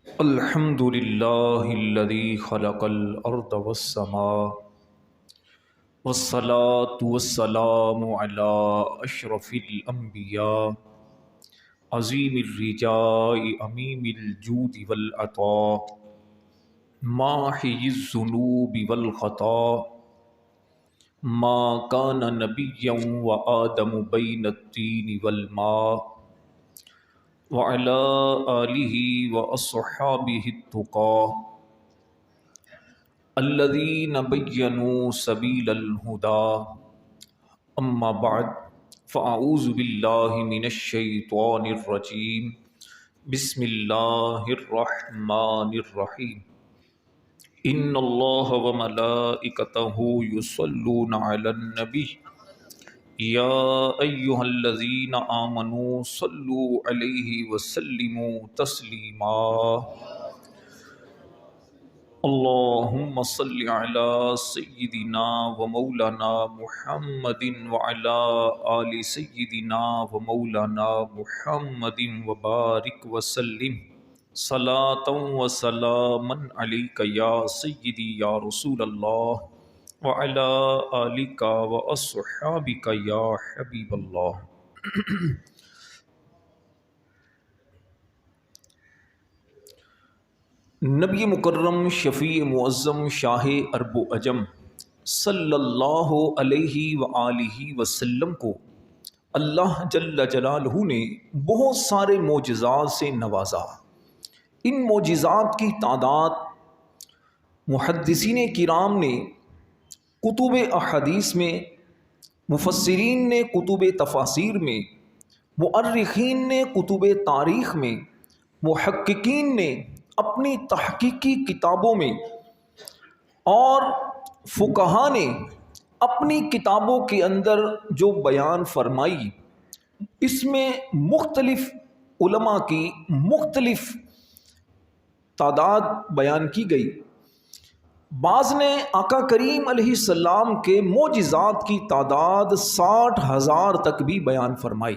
الحمد لله الذي خلق الأرض والسماء والصلاة والسلام على أشرف الأنبياء عظيم الرجاء أميم الجود والعطاء ماحي الذنوب والخطا ما كان نبيا وآدم بين الطين والماء وعلى آله وأصحابه التقى الذين بينوا سبيل الهدى أما بعد فأعوذ بالله من الشيطان الرجيم بسم الله الرحمن الرحيم إن الله وملائكته يصلون على النبي يا أيها الذين آمنوا صلوا عليه وسلموا تسليما اللهم صل على سيدنا ومولانا محمد وعلى آل سيدنا ومولانا محمد وبارك وسلم صلاة وسلاما عليك يا سيدي يا رسول الله وعلى آلك وأصحابك يا حبيب الله. نبی مکرم شفیع معظم شاہ عرب و عجم صلی اللہ علیہ وآلہ وسلم کو اللہ جل جلالہ نے بہت سارے معجزات سے نوازا۔ ان معجزات کی تعداد محدثین کرام نے کتب احادیث میں، مفسرین نے کتب تفاسیر میں، مؤرخین نے کتب تاریخ میں، محققین نے اپنی تحقیقی کتابوں میں اور فقہا نے اپنی کتابوں کے اندر جو بیان فرمائی، اس میں مختلف علماء کی مختلف تعداد بیان کی گئی۔ بعض نے آقا کریم علیہ السلام کے معجزات کی تعداد 60,000 تک بھی بیان فرمائی۔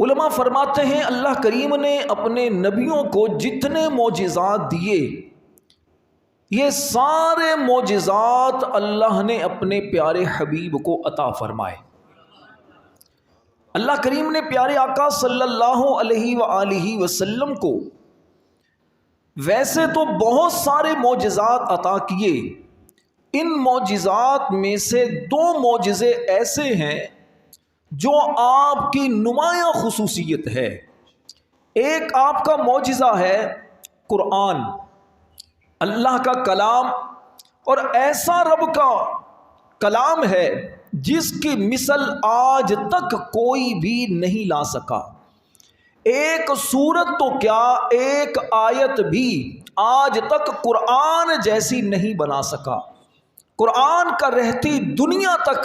علماء فرماتے ہیں اللہ کریم نے اپنے نبیوں کو جتنے معجزات دیے، یہ سارے معجزات اللہ نے اپنے پیارے حبیب کو عطا فرمائے۔ اللہ کریم نے پیارے آقا صلی اللہ علیہ وآلہ وسلم کو ویسے تو بہت سارے معجزات عطا کیے، ان معجزات میں سے 2 معجزے ایسے ہیں جو آپ کی نمایاں خصوصیت ہے۔ ایک آپ کا معجزہ ہے قرآن، اللہ کا کلام، اور ایسا رب کا کلام ہے جس کی مثل آج تک کوئی بھی نہیں لا سکا۔ ایک سورت تو کیا، ایک آیت بھی آج تک قرآن جیسی نہیں بنا سکا۔ قرآن کا رہتی دنیا تک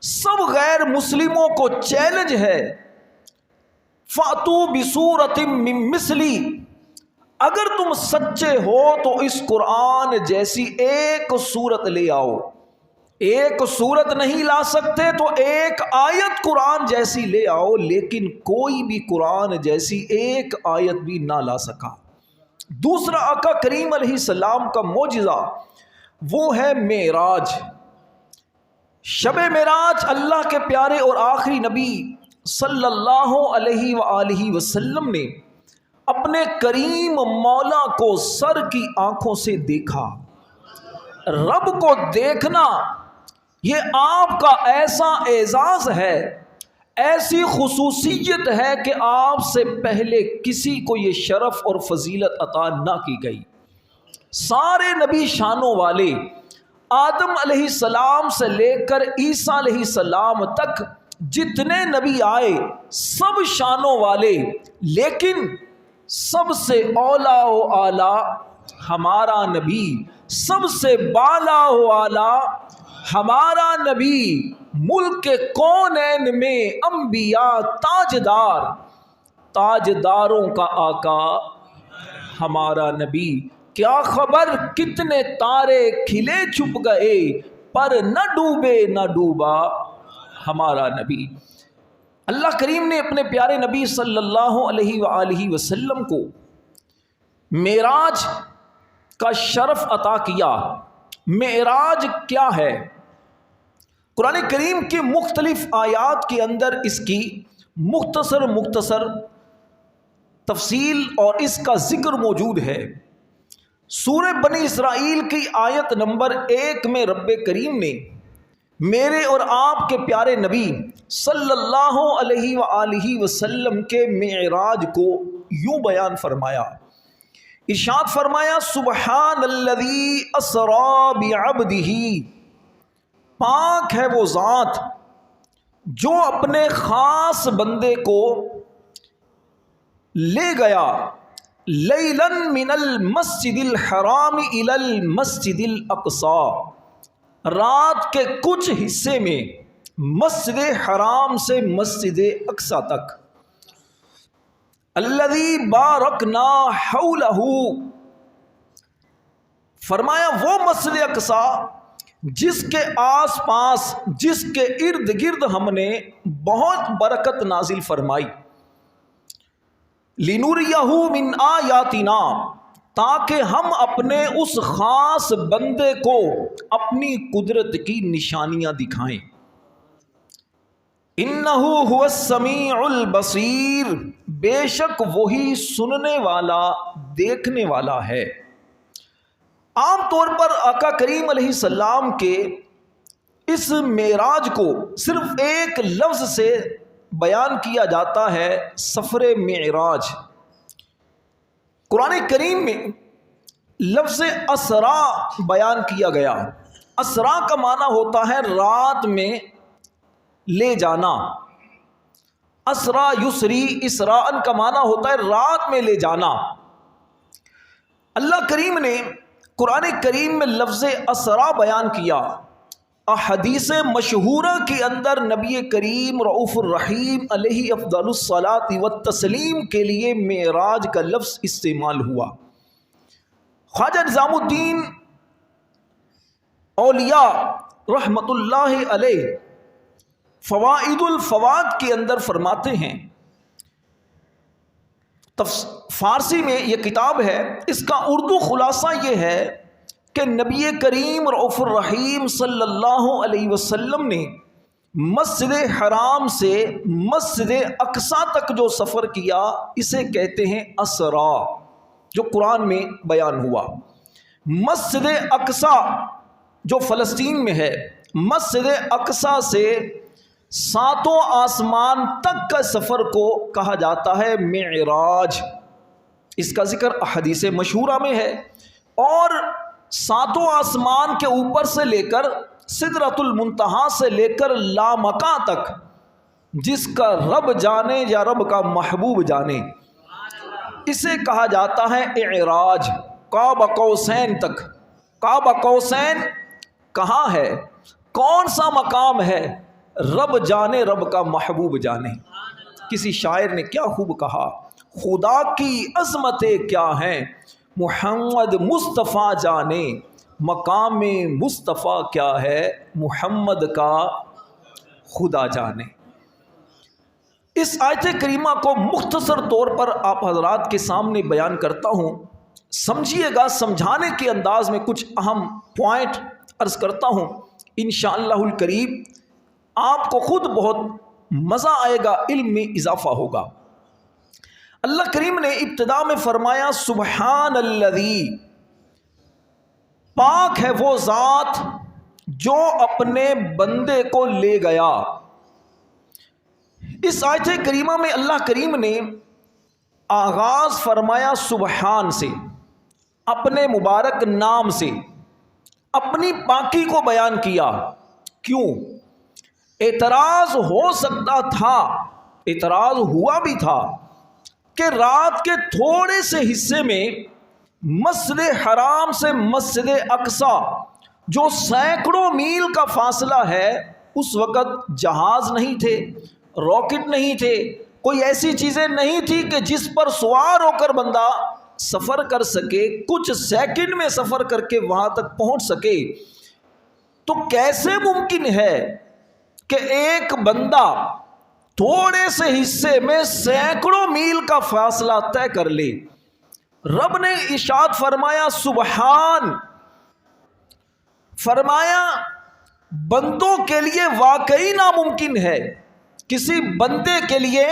سب غیر مسلموں کو چیلنج ہے، فَأْتُوا بِسُورَةٍ مِّن مِّثْلِهِ، اگر تم سچے ہو تو اس قرآن جیسی ایک سورت لے آؤ۔ ایک سورت نہیں لا سکتے تو ایک آیت قرآن جیسی لے آؤ، لیکن کوئی بھی قرآن جیسی ایک آیت بھی نہ لا سکا۔ دوسرا آقا کریم علیہ السلام کا معجزہ وہ ہے معراج۔ شب معراج اللہ کے پیارے اور آخری نبی صلی اللہ علیہ وآلہ وسلم نے اپنے کریم مولا کو سر کی آنکھوں سے دیکھا۔ رب کو دیکھنا یہ آپ کا ایسا اعزاز ہے، ایسی خصوصیت ہے کہ آپ سے پہلے کسی کو یہ شرف اور فضیلت عطا نہ کی گئی۔ سارے نبی شانوں والے، آدم علیہ السلام سے لے کر عیسیٰ علیہ السلام تک جتنے نبی آئے سب شانوں والے، لیکن سب سے اولا و اعلیٰ ہمارا نبی، سب سے بالا و اعلیٰ ہمارا نبی، ملک کونین میں انبیاء تاجدار، تاجداروں کا آقا ہمارا نبی۔ کیا خبر کتنے تارے کھلے چھپ گئے، پر نہ ڈوبے نہ ڈوبا ہمارا نبی۔ اللہ کریم نے اپنے پیارے نبی صلی اللہ علیہ وآلہ وسلم کو معراج کا شرف عطا کیا۔ معراج کیا ہے؟ قرآن کریم کی مختلف آیات کے اندر اس کی مختصر تفصیل اور اس کا ذکر موجود ہے۔ سورہ بنی اسرائیل کی آیت نمبر 1 میں رب کریم نے میرے اور آپ کے پیارے نبی صلی اللہ علیہ وآلہ وسلم کے معراج کو یوں بیان فرمایا، ارشاد فرمایا سبحان الذی اسری بعبدہ، پاک ہے وہ ذات جو اپنے خاص بندے کو لے گیا لیلا من المسجد الحرام الی المسجد الاقصی، رات کے کچھ حصے میں مسجد حرام سے مسجد اقصی تک، الذی بارکنا حولہ، فرمایا وہ مسجد اقصی جس کے آس پاس، جس کے ارد گرد ہم نے بہت برکت نازل فرمائی، لنوریہ من آیاتنا، تاکہ ہم اپنے اس خاص بندے کو اپنی قدرت کی نشانیاں دکھائیں۔ انہ هو السمیع البصیر، بے شک وہی سننے والا دیکھنے والا ہے۔ عام طور پر آقا کریم علیہ السلام کے اس معراج کو صرف ایک لفظ سے بیان کیا جاتا ہے، سفر معراج۔ قرآن کریم میں لفظ اسرا بیان کیا گیا۔ اسرا کا معنی ہوتا ہے رات میں لے جانا، اسرا یسری اسراء کا معنی ہوتا ہے رات میں لے جانا۔ اللہ کریم نے قرآن کریم میں لفظ اسرا بیان کیا۔ احادیث مشہورہ کے اندر نبی کریم رؤوف الرحیم علیہ افضل الصلاۃ والتسلیم کے لیے معراج کا لفظ استعمال ہوا۔ خواجہ نظام الدین اولیاء رحمت اللہ علیہ فوائد الفواد کے اندر فرماتے ہیں، فارسی میں یہ کتاب ہے، اس کا اردو خلاصہ یہ ہے کہ نبی کریم رؤوف الرحیم صلی اللہ علیہ وسلم نے مسجد حرام سے مسجد اقصی تک جو سفر کیا اسے کہتے ہیں اسرا، جو قرآن میں بیان ہوا۔ مسجد اقصی جو فلسطین میں ہے، مسجد اقصی سے 7 آسمان تک کا سفر کو کہا جاتا ہے معراج۔ اس کا ذکر احادیث مشہورہ میں ہے، اور 7 آسمان کے اوپر سے لے کر سدرۃ المنتہا سے لے کر لامکاں تک، جس کا رب جانے یا رب کا محبوب جانے، اسے کہا جاتا ہے اعراج۔ قاب قوسین تک، قاب قوسین کہاں ہے، کون سا مقام ہے، رب جانے رب کا محبوب جانے۔ کسی شاعر نے کیا خوب کہا، خدا کی عظمتیں کیا ہیں محمد مصطفیٰ جانے، مقام مصطفیٰ کیا ہے محمد کا خدا جانے۔ اس آیت کریمہ کو مختصر طور پر آپ حضرات کے سامنے بیان کرتا ہوں، سمجھیے گا، سمجھانے کے انداز میں کچھ اہم پوائنٹ عرض کرتا ہوں، انشاءاللہ الکریم آپ کو خود بہت مزہ آئے گا، علم میں اضافہ ہوگا۔ اللہ کریم نے ابتدا میں فرمایا سبحان الذی، پاک ہے وہ ذات جو اپنے بندے کو لے گیا۔ اس آیت کریمہ میں اللہ کریم نے آغاز فرمایا سبحان سے، اپنے مبارک نام سے، اپنی پاکی کو بیان کیا۔ کیوں؟ اعتراض ہو سکتا تھا، اعتراض ہوا بھی تھا کہ رات کے تھوڑے سے حصے میں مسجد حرام سے مسجد اقصی جو سینکڑوں میل کا فاصلہ ہے، اس وقت جہاز نہیں تھے، راکٹ نہیں تھے، کوئی ایسی چیزیں نہیں تھی کہ جس پر سوار ہو کر بندہ سفر کر سکے، کچھ سیکنڈ میں سفر کر کے وہاں تک پہنچ سکے۔ تو کیسے ممکن ہے کہ ایک بندہ تھوڑے سے حصے میں سینکڑوں میل کا فاصلہ طے کر لے؟ رب نے ارشاد فرمایا سبحان، فرمایا بندوں کے لیے واقعی ناممکن ہے، کسی بندے کے لیے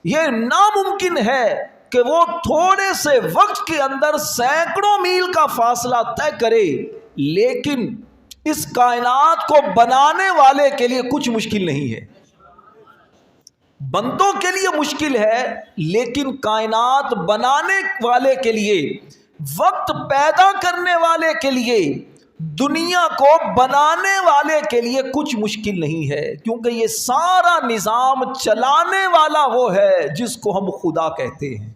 یہ ناممکن ہے کہ وہ تھوڑے سے وقت کے اندر سینکڑوں میل کا فاصلہ طے کرے، لیکن اس کائنات کو بنانے والے کے لیے کچھ مشکل نہیں ہے۔ بندوں کے لیے مشکل ہے، لیکن کائنات بنانے والے کے لیے، وقت پیدا کرنے والے کے لیے، دنیا کو بنانے والے کے لیے کچھ مشکل نہیں ہے، کیونکہ یہ سارا نظام چلانے والا وہ ہے جس کو ہم خدا کہتے ہیں۔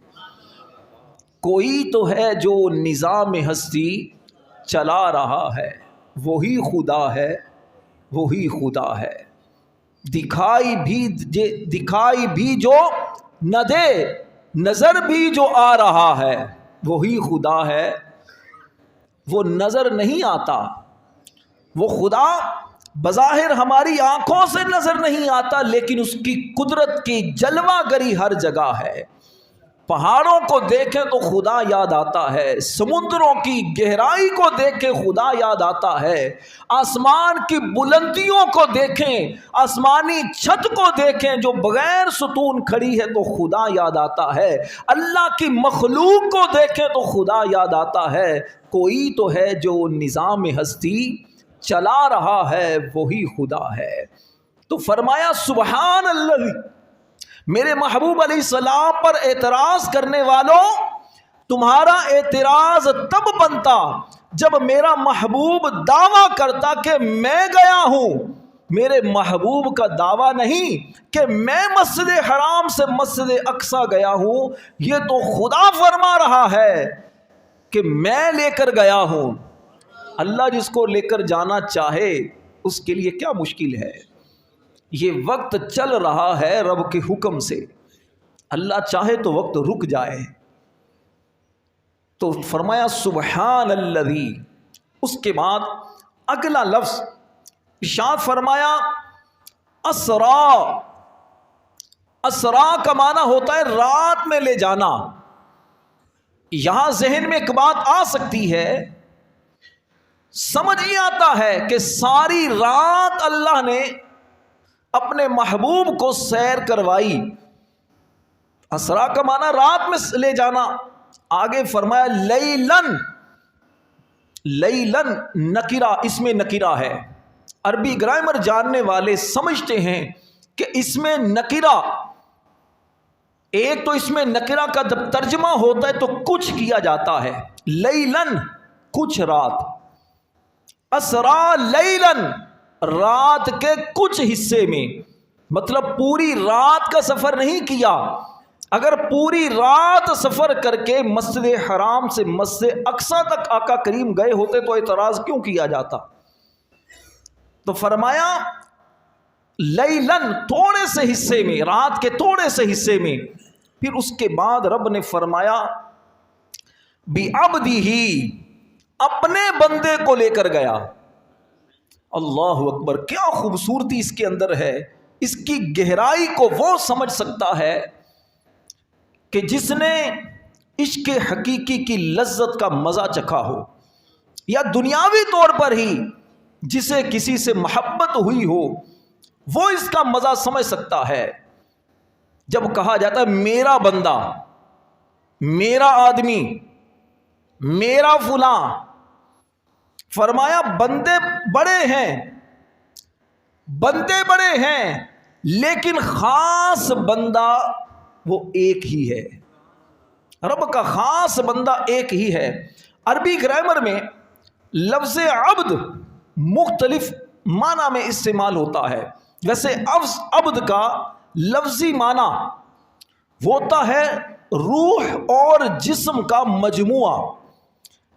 کوئی تو ہے جو نظام ہستی چلا رہا ہے، وہی خدا ہے، وہی خدا ہے۔ دکھائی بھی جو نہ دے، نظر بھی جو آ رہا ہے، وہی خدا ہے۔ وہ نظر نہیں آتا، وہ خدا بظاہر ہماری آنکھوں سے نظر نہیں آتا، لیکن اس کی قدرت کی جلوہ گری ہر جگہ ہے۔ پہاڑوں کو دیکھیں تو خدا یاد آتا ہے، سمندروں کی گہرائی کو دیکھیں خدا یاد آتا ہے، آسمان کی بلندیوں کو دیکھیں، آسمانی چھت کو دیکھیں جو بغیر ستون کھڑی ہے تو خدا یاد آتا ہے، اللہ کی مخلوق کو دیکھیں تو خدا یاد آتا ہے۔ کوئی تو ہے جو نظام ہستی چلا رہا ہے، وہی خدا ہے۔ تو فرمایا سبحان اللہ، میرے محبوب علیہ السلام پر اعتراض کرنے والوں، تمہارا اعتراض تب بنتا جب میرا محبوب دعویٰ کرتا کہ میں گیا ہوں۔ میرے محبوب کا دعویٰ نہیں کہ میں مسجد حرام سے مسجد اقصی گیا ہوں، یہ تو خدا فرما رہا ہے کہ میں لے کر گیا ہوں۔ اللہ جس کو لے کر جانا چاہے اس کے لیے کیا مشکل ہے؟ یہ وقت چل رہا ہے رب کے حکم سے، اللہ چاہے تو وقت رک جائے۔ تو فرمایا سبحان الذی، اس کے بعد اگلا لفظ ارشاد فرمایا اسرا۔ اسرا کا معنی ہوتا ہے رات میں لے جانا۔ یہاں ذہن میں ایک بات آ سکتی ہے، سمجھ ہی آتا ہے کہ ساری رات اللہ نے اپنے محبوب کو سیر کروائی۔ اسرا کا معنی رات میں لے جانا۔ آگے فرمایا لیلن، لیلن نکرہ، اس میں نکرہ ہے۔ عربی گرامر جاننے والے سمجھتے ہیں کہ اس میں نکرہ، ایک تو اس میں نکرہ کا جب ترجمہ ہوتا ہے تو کچھ کیا جاتا ہے، لیلن کچھ رات، اسرا لیلن رات کے کچھ حصے میں، مطلب پوری رات کا سفر نہیں کیا۔ اگر پوری رات سفر کر کے مسجد حرام سے مسجد اقصی تک آقا کریم گئے ہوتے تو اعتراض کیوں کیا جاتا؟ تو فرمایا لیلن تھوڑے سے حصے میں، رات کے تھوڑے سے حصے میں۔ پھر اس کے بعد رب نے فرمایا بعبدہ، اپنے بندے کو لے کر گیا۔ اللہ اکبر، کیا خوبصورتی اس کے اندر ہے۔ اس کی گہرائی کو وہ سمجھ سکتا ہے کہ جس نے عشق حقیقی کی لذت کا مزہ چکھا ہو، یا دنیاوی طور پر ہی جسے کسی سے محبت ہوئی ہو، وہ اس کا مزہ سمجھ سکتا ہے۔ جب کہا جاتا ہے میرا بندہ، میرا آدمی، میرا فلاں، فرمایا بندے بڑے ہیں، بندے بڑے ہیں، لیکن خاص بندہ وہ ایک ہی ہے۔ رب کا خاص بندہ ایک ہی ہے۔ عربی گرامر میں لفظ عبد مختلف معنی میں استعمال ہوتا ہے۔ ویسے عبد کا لفظی معنی ہوتا ہے روح اور جسم کا مجموعہ،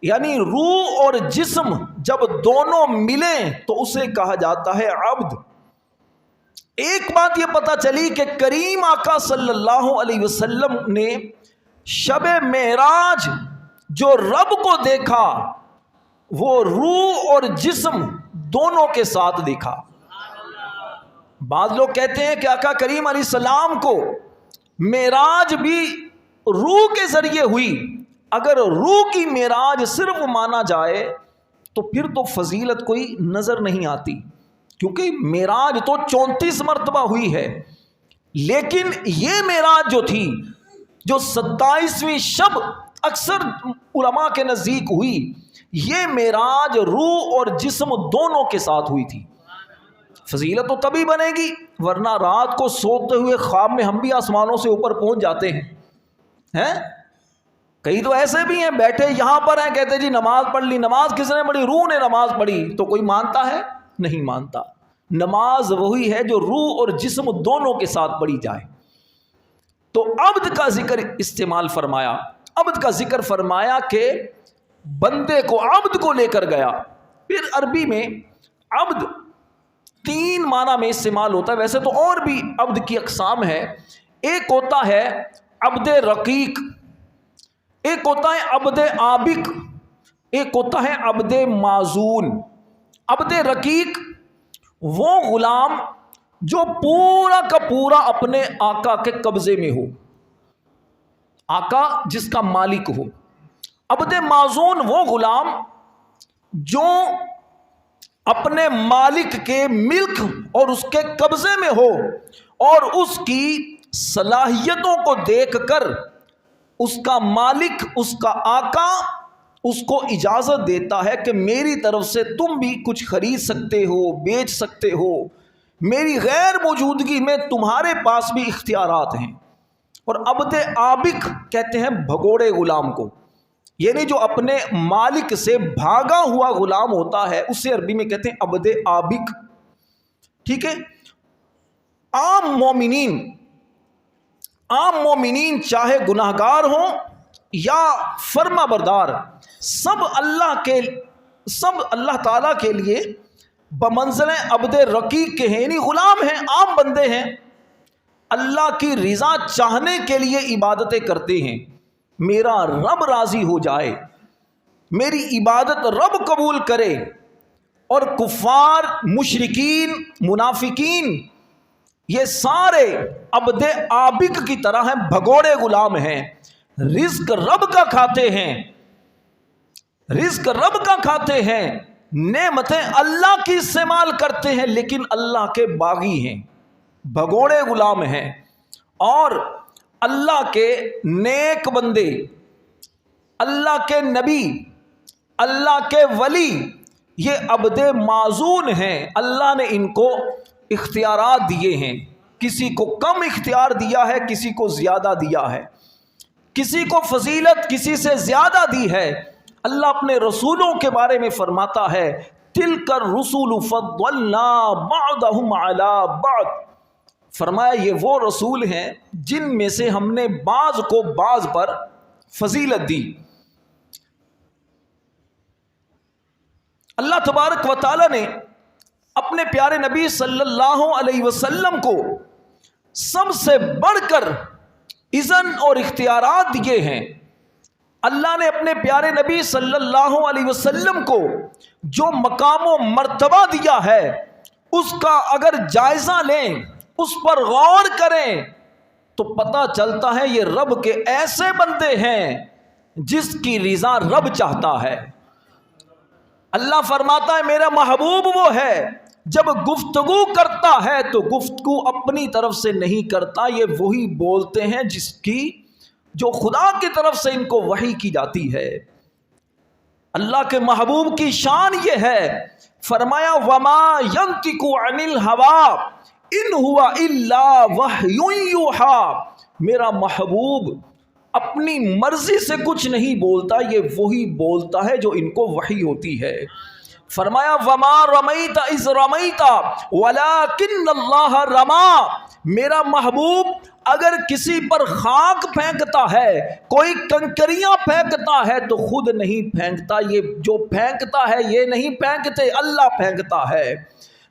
یعنی روح اور جسم جب دونوں ملیں تو اسے کہا جاتا ہے عبد۔ ایک بات یہ پتہ چلی کہ کریم آقا صلی اللہ علیہ وسلم نے شب معراج جو رب کو دیکھا وہ روح اور جسم دونوں کے ساتھ دیکھا۔ بعض لوگ کہتے ہیں کہ آقا کریم علیہ السلام کو معراج بھی روح کے ذریعے ہوئی، اگر روح کی معراج صرف مانا جائے تو پھر تو فضیلت کوئی نظر نہیں آتی، کیونکہ معراج تو 34 مرتبہ ہوئی ہے، لیکن یہ معراج جو تھی جو 27ویں شب اکثر علماء کے نزدیک ہوئی، یہ معراج روح اور جسم دونوں کے ساتھ ہوئی تھی۔ فضیلت تو تبھی بنے گی ورنہ رات کو سوتے ہوئے خواب میں ہم بھی آسمانوں سے اوپر پہنچ جاتے ہیں۔ کئی تو ایسے بھی ہیں بیٹھے یہاں پر ہیں، کہتے جی نماز پڑھ لی۔ نماز کس نے پڑھی؟ روح نے نماز پڑھی۔ تو کوئی مانتا ہے؟ نہیں مانتا۔ نماز وہی ہے جو روح اور جسم دونوں کے ساتھ پڑھی جائے۔ تو عبد کا ذکر استعمال فرمایا، عبد کا ذکر فرمایا کہ بندے کو، عبد کو لے کر گیا۔ پھر عربی میں عبد 3 معنی میں استعمال ہوتا ہے، ویسے تو اور بھی عبد کی اقسام ہے۔ ایک ہوتا ہے عبد رقیق، ایک ہوتا ہے عبد عابق، ایک ہوتا ہے عبد معزون۔ عبد رقیق وہ غلام جو پورا کا پورا اپنے آقا کے قبضے میں ہو، آقا جس کا مالک ہو۔ عبد معزون وہ غلام جو اپنے مالک کے ملک اور اس کے قبضے میں ہو اور اس کی صلاحیتوں کو دیکھ کر اس کا مالک، اس کا آقا اس کو اجازت دیتا ہے کہ میری طرف سے تم بھی کچھ خرید سکتے ہو، بیچ سکتے ہو، میری غیر موجودگی میں تمہارے پاس بھی اختیارات ہیں۔ اور عبد عابق کہتے ہیں بھگوڑے غلام کو، یعنی جو اپنے مالک سے بھاگا ہوا غلام ہوتا ہے اسے عربی میں کہتے ہیں عبد عابق۔ ٹھیک ہے۔ عام مومنین چاہے گناہگار ہوں یا فرما بردار، سب اللہ تعالیٰ کے لیے بمنزل عبد رقیق کے ہیں، یعنی غلام ہیں، عام بندے ہیں، اللہ کی رضا چاہنے کے لیے عبادتیں کرتے ہیں۔ میرا رب راضی ہو جائے، میری عبادت رب قبول کرے۔ اور کفار، مشرکین، منافقین یہ سارے عبد عابق کی طرح ہیں، بھگوڑے غلام ہیں، رزق رب کا کھاتے ہیں، رزق رب کا کھاتے ہیں، نعمتیں اللہ کی استعمال کرتے ہیں، لیکن اللہ کے باغی ہیں، بھگوڑے غلام ہیں۔ اور اللہ کے نیک بندے، اللہ کے نبی، اللہ کے ولی یہ عبد معزون ہیں۔ اللہ نے ان کو اختیارات دیے ہیں، کسی کو کم اختیار دیا ہے، کسی کو زیادہ دیا ہے، کسی کو فضیلت کسی سے زیادہ دی ہے۔ اللہ اپنے رسولوں کے بارے میں فرماتا ہے تِلْكَ الرُّسُلُ فَضَّلْنَا بَعْضَهُمْ عَلَى بَعْضٍ، فرمایا یہ وہ رسول ہیں جن میں سے ہم نے بعض کو بعض پر فضیلت دی۔ اللہ تبارک و تعالی نے اپنے پیارے نبی صلی اللہ علیہ وسلم کو سب سے بڑھ کر اذن اور اختیارات دیے ہیں۔ اللہ نے اپنے پیارے نبی صلی اللہ علیہ وسلم کو جو مقام و مرتبہ دیا ہے اس کا اگر جائزہ لیں، اس پر غور کریں تو پتہ چلتا ہے یہ رب کے ایسے بندے ہیں جس کی رضا رب چاہتا ہے۔ اللہ فرماتا ہے میرا محبوب وہ ہے جب گفتگو کرتا ہے تو گفتگو اپنی طرف سے نہیں کرتا، یہ وہی بولتے ہیں جو خدا کی طرف سے ان کو وحی کی جاتی ہے۔ اللہ کے محبوب کی شان یہ ہے، فرمایا وما ينطق عن الهوى ان هو الا وحی یوحى، میرا محبوب اپنی مرضی سے کچھ نہیں بولتا، یہ وہی بولتا ہے جو ان کو وحی ہوتی ہے۔ فرمایا وما رمیت اذ رمیت ولکن اللہ رمی، میرا محبوب اگر کسی پر خاک پھینکتا ہے، کوئی کنکریاں پھینکتا ہے تو خود نہیں پھینکتا، یہ جو پھینکتا ہے یہ نہیں پھینکتے، اللہ پھینکتا ہے۔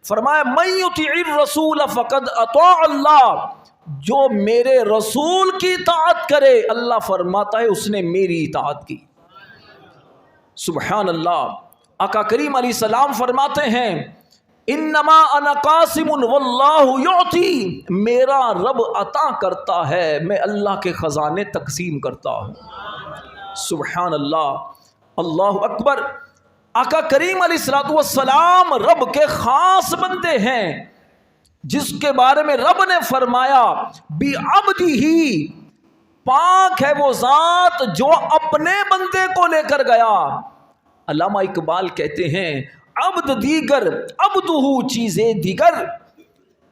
فرمایا من یطع الرسول فقد اطاع اللہ، جو میرے رسول کی اطاعت کرے اللہ فرماتا ہے اس نے میری اطاعت کی۔ سبحان اللہ۔ آقا کریم علیہ السلام فرماتے ہیں انما انا قاسم واللہ یعطی، میرا رب عطا کرتا ہے، میں اللہ کے خزانے تقسیم کرتا ہوں۔ سبحان اللہ، اللہ اکبر۔ آقا کریم علیہ الصلوۃ والسلام رب کے خاص بندے ہیں، جس کے بارے میں رب نے فرمایا بعبدہ، پاک ہے وہ ذات جو اپنے بندے کو لے کر گیا۔ علامہ اقبال کہتے ہیں عبد دیگر عبدہ چیزیں دیگر،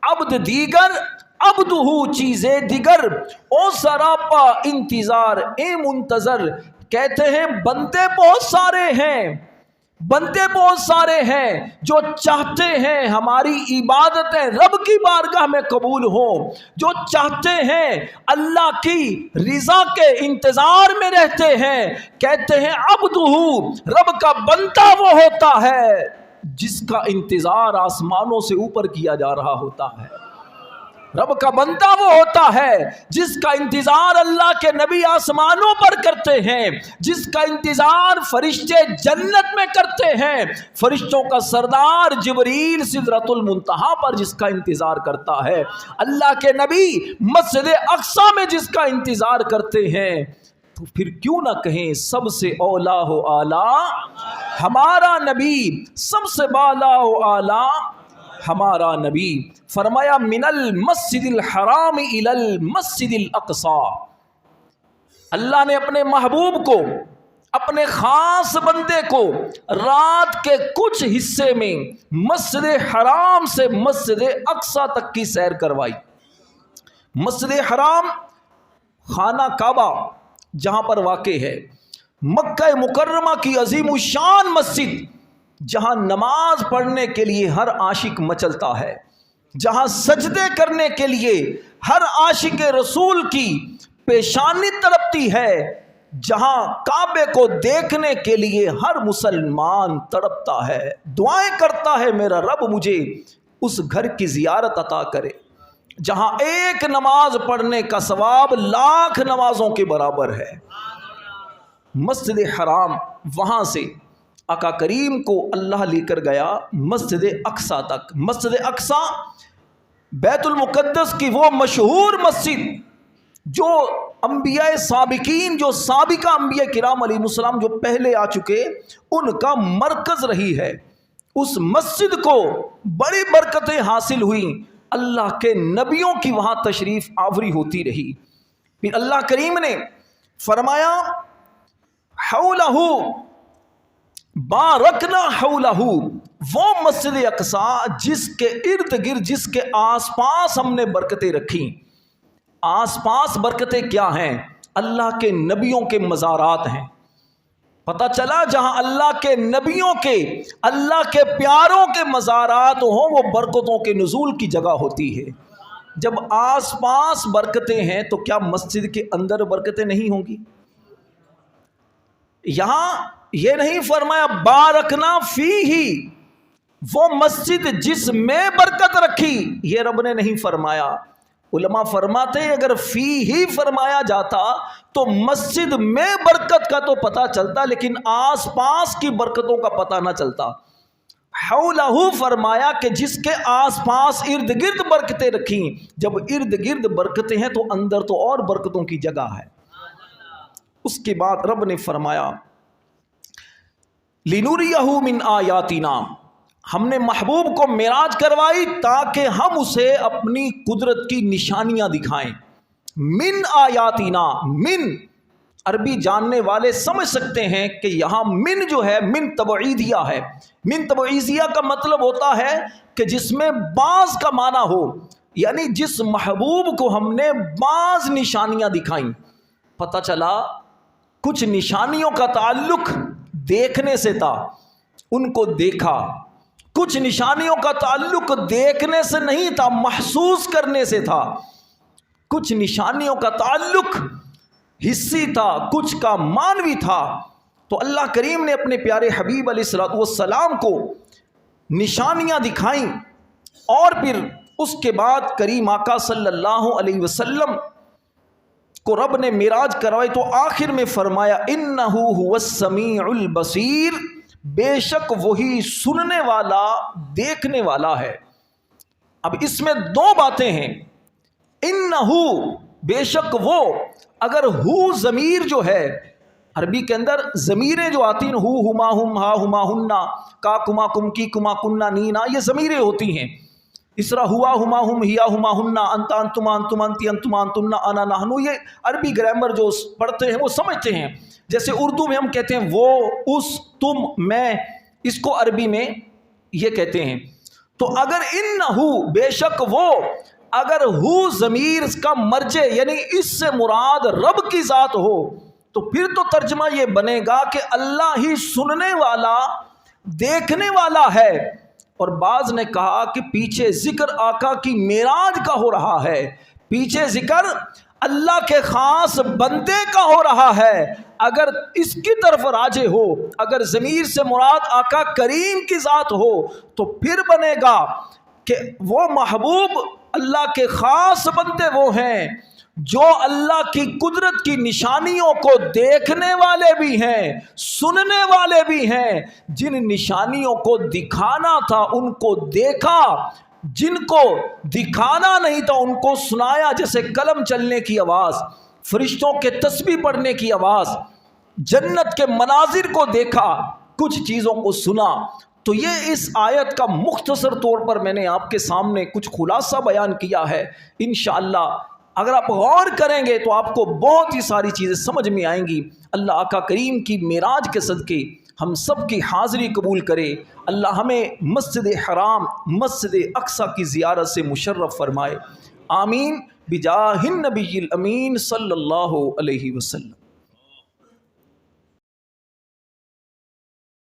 عبد دیگر عبدہ چیزیں دیگر، او سراپا انتظار اے منتظر۔ کہتے ہیں بندے بہت سارے ہیں، بندے بہت سارے ہیں جو چاہتے ہیں ہماری عبادتیں رب کی بارگاہ میں قبول ہوں، جو چاہتے ہیں اللہ کی رضا کے انتظار میں رہتے ہیں۔ کہتے ہیں عبدہ، رب کا بندہ وہ ہوتا ہے جس کا انتظار آسمانوں سے اوپر کیا جا رہا ہوتا ہے۔ رب کا بندہ وہ ہوتا ہے جس کا انتظار اللہ کے نبی آسمانوں پر کرتے ہیں، جس کا انتظار فرشتے جنت میں کرتے ہیں، فرشتوں کا سردار جبریل سدرۃ المنتہا پر جس کا انتظار کرتا ہے، اللہ کے نبی مسجد اقصی میں جس کا انتظار کرتے ہیں۔ تو پھر کیوں نہ کہیں سب سے اولا و اعلیٰ ہمارا نبی، سب سے بالا و اعلیٰ ہمارا نبی۔ فرمایا من المسجد الحرام الی المسجد الاقصی، اللہ نے اپنے محبوب کو، اپنے خاص بندے کو رات کے کچھ حصے میں مسجد حرام سے مسجد اقصی تک کی سیر کروائی۔ مسجد حرام خانہ کعبہ جہاں پر واقع ہے، مکہ مکرمہ کی عظیم الشان مسجد جہاں نماز پڑھنے کے لیے ہر عاشق مچلتا ہے، جہاں سجدے کرنے کے لیے ہر عاشق رسول کی پیشانی تڑپتی ہے، جہاں کعبے کو دیکھنے کے لیے ہر مسلمان تڑپتا ہے، دعائیں کرتا ہے میرا رب مجھے اس گھر کی زیارت عطا کرے جہاں ایک نماز پڑھنے کا ثواب لاکھ نمازوں کے برابر ہے۔ مسجد حرام، وہاں سے آقا کریم کو اللہ لے کر گیا مسجد اقصی تک۔ مسجد اقصی بیت المقدس کی وہ مشہور مسجد جو انبیاء سابقین، جو سابقہ انبیاء کرام علیہ السلام جو پہلے آ چکے، ان کا مرکز رہی ہے۔ اس مسجد کو بڑی برکتیں حاصل ہوئیں، اللہ کے نبیوں کی وہاں تشریف آوری ہوتی رہی۔ پھر اللہ کریم نے فرمایا حولہ بارکنا حولہ، وہ مسجد اقصی جس کے ارد گرد، جس کے آس پاس ہم نے برکتیں رکھیں۔ آس پاس برکتیں کیا ہیں؟ اللہ کے نبیوں کے مزارات ہیں۔ پتہ چلا جہاں اللہ کے نبیوں کے، اللہ کے پیاروں کے مزارات ہوں، وہ برکتوں کے نزول کی جگہ ہوتی ہے۔ جب آس پاس برکتیں ہیں تو کیا مسجد کے اندر برکتیں نہیں ہوں گی؟ یہاں یہ نہیں فرمایا بارکنا فیہ، وہ مسجد جس میں برکت رکھی، یہ رب نے نہیں فرمایا۔ علماء فرماتے ہیں اگر فیہ فرمایا جاتا تو مسجد میں برکت کا تو پتہ چلتا، لیکن آس پاس کی برکتوں کا پتہ نہ چلتا۔ حولہ فرمایا کہ جس کے آس پاس ارد گرد برکتیں رکھیں۔ جب ارد گرد برکتیں ہیں تو اندر تو اور برکتوں کی جگہ ہے۔ اس کے بعد رب نے فرمایا لِنُرِيَهُ مِنْ آیاتنا، ہم نے محبوب کو معراج کروائی تاکہ ہم اسے اپنی قدرت کی نشانیاں دکھائیں۔ من آیاتنا، من عربی جاننے والے سمجھ سکتے ہیں کہ یہاں من جو ہے من تبعیدیہ ہے۔ من تبعیدیہ کا مطلب ہوتا ہے کہ جس میں بعض کا معنی ہو، یعنی جس محبوب کو ہم نے بعض نشانیاں دکھائیں۔ پتہ چلا کچھ نشانیوں کا تعلق دیکھنے سے تھا، ان کو دیکھا۔ کچھ نشانیوں کا تعلق دیکھنے سے نہیں تھا، محسوس کرنے سے تھا۔ کچھ نشانیوں کا تعلق حسی تھا، کچھ کا معنوی تھا۔ تو اللہ کریم نے اپنے پیارے حبیب علیہ الصلوۃ والسلام کو نشانیاں دکھائیں، اور پھر اس کے بعد کریم آقا صلی اللہ علیہ وسلم کو رب نے معراج کروائی تو آخر میں فرمایا انہ هو السمیع البصیر، بے شک وہی سننے والا دیکھنے والا ہے۔ اب اس میں دو باتیں ہیں، انہ بے شک وہ، اگر ہو ضمیر جو ہے عربی کے اندر ضمیریں جو آتی ہیں ہو ہما ہم ہا ہما ہننا کا کما کم کی کما کننا نینا، یہ ضمیریں ہوتی ہیں. اس طرح ہوا ہما ہم ہیا ہما ہننا انت انتما انتم انتی انتما انتن انا نحنو، یہ عربی گرامر جو پڑھتے ہیں وہ سمجھتے ہیں. جیسے اردو میں ہم کہتے ہیں وہ، اس، تم، میں، اس کو عربی میں یہ کہتے ہیں. تو اگر انہو بے شک وہ، اگر ہو ضمیر کا مرجع یعنی اس سے مراد رب کی ذات ہو تو پھر تو ترجمہ یہ بنے گا کہ اللہ ہی سننے والا دیکھنے والا ہے. اور بعض نے کہا کہ پیچھے ذکر آقا کی معراج کا ہو رہا ہے، پیچھے ذکر اللہ کے خاص بندے کا ہو رہا ہے. اگر اس کی طرف راجع ہو، اگر ضمیر سے مراد آقا کریم کی ذات ہو تو پھر بنے گا کہ وہ محبوب اللہ کے خاص بندے وہ ہیں جو اللہ کی قدرت کی نشانیوں کو دیکھنے والے بھی ہیں، سننے والے بھی ہیں. جن نشانیوں کو دکھانا تھا ان کو دیکھا، جن کو دکھانا نہیں تھا ان کو سنایا. جیسے قلم چلنے کی آواز، فرشتوں کے تسبیح پڑھنے کی آواز، جنت کے مناظر کو دیکھا، کچھ چیزوں کو سنا. تو یہ اس آیت کا مختصر طور پر میں نے آپ کے سامنے کچھ خلاصہ بیان کیا ہے. انشاءاللہ اگر آپ غور کریں گے تو آپ کو بہت ہی ساری چیزیں سمجھ میں آئیں گی. اللہ آقا کریم کی معراج کے صدقے ہم سب کی حاضری قبول کرے. اللہ ہمیں مسجد حرام، مسجد اقصی کی زیارت سے مشرف فرمائے. آمین بجاہ النبی الامین صلی اللہ علیہ وسلم.